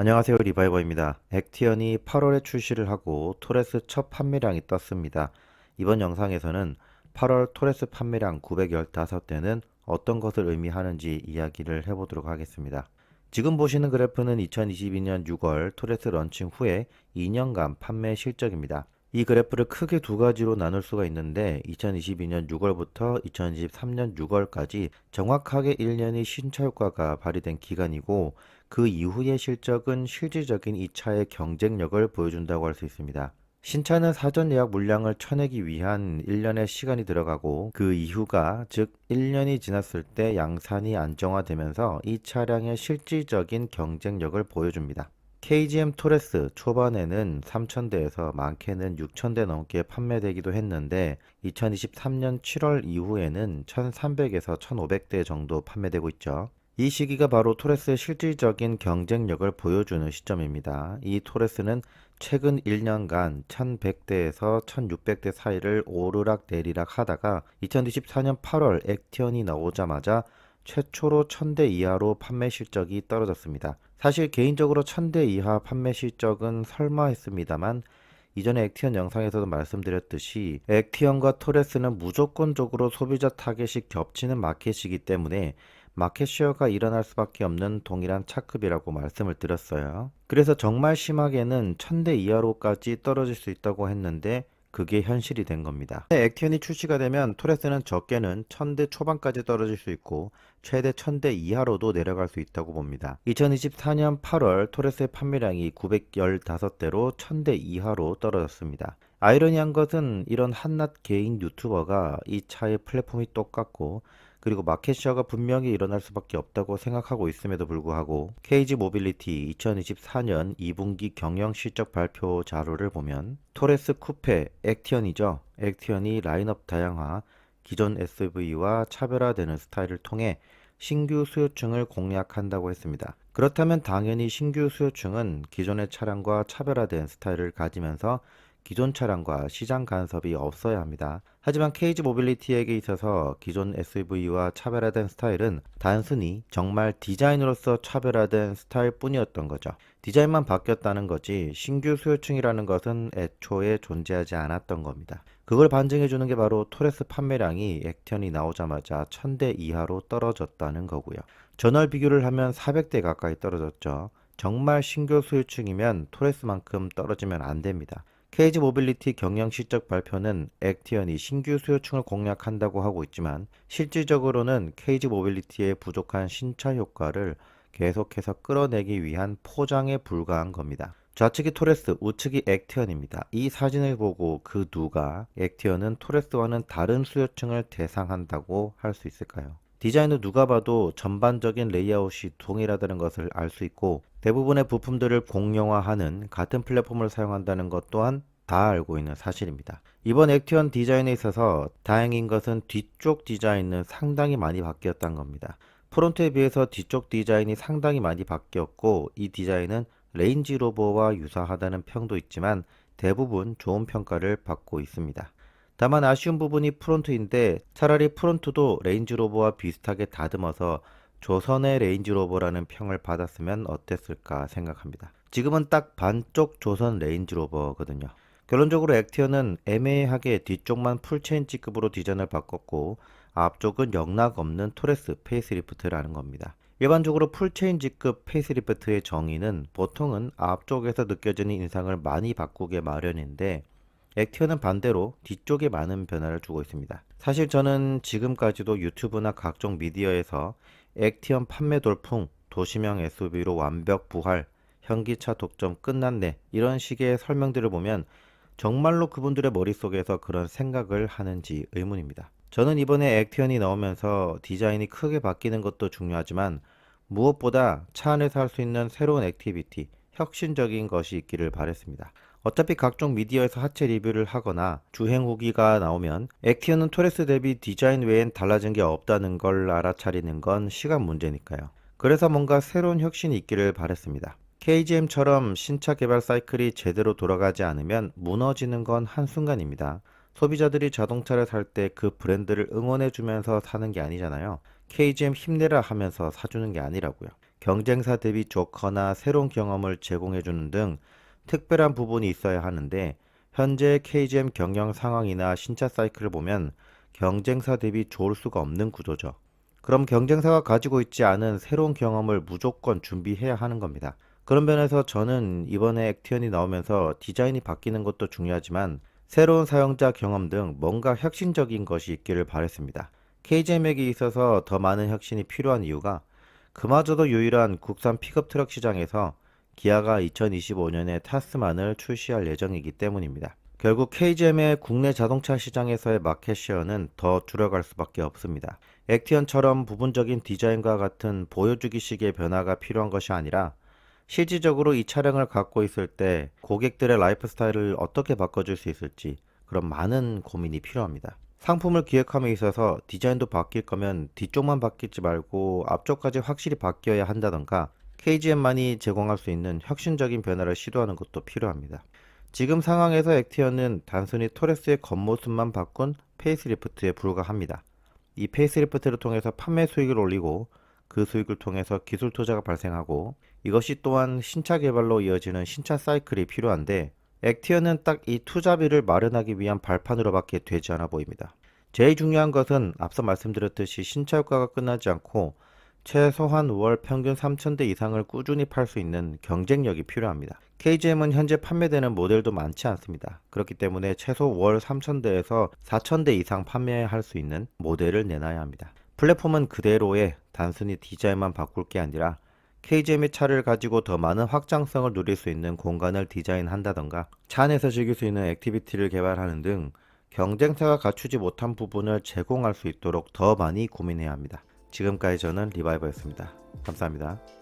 안녕하세요, 리바이버입니다. 액티언이 8월에 출시를 하고 토레스 첫 판매량이 떴습니다. 이번 영상에서는 8월 토레스 판매량 915대는 어떤 것을 의미하는지 이야기를 해보도록 하겠습니다. 지금 보시는 그래프는 2022년 6월 토레스 런칭 후에 2년간 판매 실적입니다. 이 그래프를 크게 두 가지로 나눌 수가 있는데 2022년 6월부터 2023년 6월까지 정확하게 1년의 신차 효과가 발휘된 기간이고, 그 이후의 실적은 실질적인 이 차의 경쟁력을 보여준다고 할 수 있습니다. 신차는 사전 예약 물량을 쳐내기 위한 1년의 시간이 들어가고, 그 이후가 즉 1년이 지났을 때 양산이 안정화되면서 이 차량의 실질적인 경쟁력을 보여줍니다. KGM 토레스 초반에는 3,000대에서 많게는 6,000대 넘게 판매되기도 했는데 2023년 7월 이후에는 1,300에서 1,500대 정도 판매되고 있죠. 이 시기가 바로 토레스의 실질적인 경쟁력을 보여주는 시점입니다. 이 토레스는 최근 1년간 1100대에서 1600대 사이를 오르락 내리락 하다가 2024년 8월 액티언이 나오자마자 최초로 1000대 이하로 판매 실적이 떨어졌습니다. 사실 개인적으로 1000대 이하 판매 실적은 설마 했습니다만, 이전에 액티언 영상에서도 말씀드렸듯이 액티언과 토레스는 무조건적으로 소비자 타겟이 겹치는 마켓이기 때문에 마켓 쉐어가 일어날 수밖에 없는 동일한 차급이라고 말씀을 드렸어요. 그래서 정말 심하게는 1000대 이하로까지 떨어질 수 있다고 했는데 그게 현실이 된 겁니다. 액티언이 출시가 되면 토레스는 적게는 1000대 초반까지 떨어질 수 있고 최대 1000대 이하로도 내려갈 수 있다고 봅니다. 2024년 8월 토레스의 판매량이 915대로 1000대 이하로 떨어졌습니다. 아이러니한 것은 이런 한낱 개인 유튜버가 이 차의 플랫폼이 똑같고 그리고 마켓쉐어가 분명히 일어날 수밖에 없다고 생각하고 있음에도 불구하고 KG 모빌리티 2024년 2분기 경영 실적 발표 자료를 보면 토레스 쿠페 액티언이죠. 액티언이 라인업 다양화, 기존 SUV와 차별화되는 스타일을 통해 신규 수요층을 공략한다고 했습니다. 그렇다면 당연히 신규 수요층은 기존의 차량과 차별화된 스타일을 가지면서 기존 차량과 시장 간섭이 없어야 합니다. 하지만 KG 모빌리티에게 있어서 기존 SUV와 차별화된 스타일은 단순히 정말 디자인으로서 차별화된 스타일 뿐이었던 거죠. 디자인만 바뀌었다는 거지 신규 수요층이라는 것은 애초에 존재하지 않았던 겁니다. 그걸 반증해 주는 게 바로 토레스 판매량이 액티언이 나오자마자 1000대 이하로 떨어졌다는 거고요. 전월 비교를 하면 400대 가까이 떨어졌죠. 정말 신규 수요층이면 토레스만큼 떨어지면 안 됩니다. KG 모빌리티 경영 실적 발표는 액티언이 신규 수요층을 공략한다고 하고 있지만 실질적으로는 KG 모빌리티의 부족한 신차 효과를 계속해서 끌어내기 위한 포장에 불과한 겁니다. 좌측이 토레스, 우측이 액티언입니다. 이 사진을 보고 그 누가 액티언은 토레스와는 다른 수요층을 대상한다고 할 수 있을까요? 디자인은 누가 봐도 전반적인 레이아웃이 동일하다는 것을 알 수 있고, 대부분의 부품들을 공용화하는 같은 플랫폼을 사용한다는 것 또한 다 알고 있는 사실입니다. 이번 액티언 디자인에 있어서 다행인 것은 뒤쪽 디자인은 상당히 많이 바뀌었다는 겁니다. 프론트에 비해서 뒤쪽 디자인이 상당히 많이 바뀌었고, 이 디자인은 레인지로버와 유사하다는 평도 있지만 대부분 좋은 평가를 받고 있습니다. 다만 아쉬운 부분이 프론트인데, 차라리 프론트도 레인지로버와 비슷하게 다듬어서 조선의 레인지로버라는 평을 받았으면 어땠을까 생각합니다. 지금은 딱 반쪽 조선 레인지로버거든요. 결론적으로 액티언은 애매하게 뒤쪽만 풀체인지급으로 디자인을 바꿨고 앞쪽은 영락 없는 토레스 페이스리프트라는 겁니다. 일반적으로 풀체인지급 페이스리프트의 정의는 보통은 앞쪽에서 느껴지는 인상을 많이 바꾸게 마련인데, 액티언은 반대로 뒤쪽에 많은 변화를 주고 있습니다. 사실 저는 지금까지도 유튜브나 각종 미디어에서 액티언 판매 돌풍, 도시명 SUV로 완벽 부활, 현기차 독점 끝났네 이런 식의 설명들을 보면 정말로 그분들의 머릿속에서 그런 생각을 하는지 의문입니다. 저는 이번에 액티언이 나오면서 디자인이 크게 바뀌는 것도 중요하지만 무엇보다 차 안에서 할 수 있는 새로운 액티비티, 혁신적인 것이 있기를 바랬습니다. 어차피 각종 미디어에서 하체 리뷰를 하거나 주행 후기가 나오면 액티언은 토레스 대비 디자인 외엔 달라진 게 없다는 걸 알아차리는 건 시간 문제니까요. 그래서 뭔가 새로운 혁신이 있기를 바랬습니다. KGM처럼 신차 개발 사이클이 제대로 돌아가지 않으면 무너지는 건 한순간입니다. 소비자들이 자동차를 살 때 그 브랜드를 응원해주면서 사는 게 아니잖아요. KGM 힘내라 하면서 사주는 게 아니라고요. 경쟁사 대비 좋거나 새로운 경험을 제공해주는 등 특별한 부분이 있어야 하는데 현재 KGM 경영 상황이나 신차 사이클을 보면 경쟁사 대비 좋을 수가 없는 구조죠. 그럼 경쟁사가 가지고 있지 않은 새로운 경험을 무조건 준비해야 하는 겁니다. 그런 면에서 저는 이번에 액티언이 나오면서 디자인이 바뀌는 것도 중요하지만 새로운 사용자 경험 등 뭔가 혁신적인 것이 있기를 바랬습니다. KGM에게 있어서 더 많은 혁신이 필요한 이유가 그마저도 유일한 국산 픽업 트럭 시장에서 기아가 2025년에 타스만을 출시할 예정이기 때문입니다. 결국 KGM의 국내 자동차 시장에서의 마켓 쉐어는 더 줄어갈 수밖에 없습니다. 액티언처럼 부분적인 디자인과 같은 보여주기식의 변화가 필요한 것이 아니라 실질적으로 이 차량을 갖고 있을 때 고객들의 라이프 스타일을 어떻게 바꿔줄 수 있을지 그런 많은 고민이 필요합니다. 상품을 기획함에 있어서 디자인도 바뀔 거면 뒤쪽만 바뀌지 말고 앞쪽까지 확실히 바뀌어야 한다던가 KGM만이 제공할 수 있는 혁신적인 변화를 시도하는 것도 필요합니다. 지금 상황에서 액티언은 단순히 토레스의 겉모습만 바꾼 페이스리프트에 불과합니다. 이 페이스리프트를 통해서 판매 수익을 올리고 그 수익을 통해서 기술 투자가 발생하고 이것이 또한 신차 개발로 이어지는 신차 사이클이 필요한데 액티언은 딱 이 투자비를 마련하기 위한 발판으로밖에 되지 않아 보입니다. 제일 중요한 것은 앞서 말씀드렸듯이 신차 효과가 끝나지 않고 최소한 월 평균 3,000대 이상을 꾸준히 팔 수 있는 경쟁력이 필요합니다. KGM은 현재 판매되는 모델도 많지 않습니다. 그렇기 때문에 최소 월 3,000대에서 4,000대 이상 판매할 수 있는 모델을 내놔야 합니다. 플랫폼은 그대로의 단순히 디자인만 바꿀 게 아니라 KGM의 차를 가지고 더 많은 확장성을 누릴 수 있는 공간을 디자인한다던가 차 안에서 즐길 수 있는 액티비티를 개발하는 등 경쟁사가 갖추지 못한 부분을 제공할 수 있도록 더 많이 고민해야 합니다. 지금까지 저는 리바이버였습니다. 감사합니다.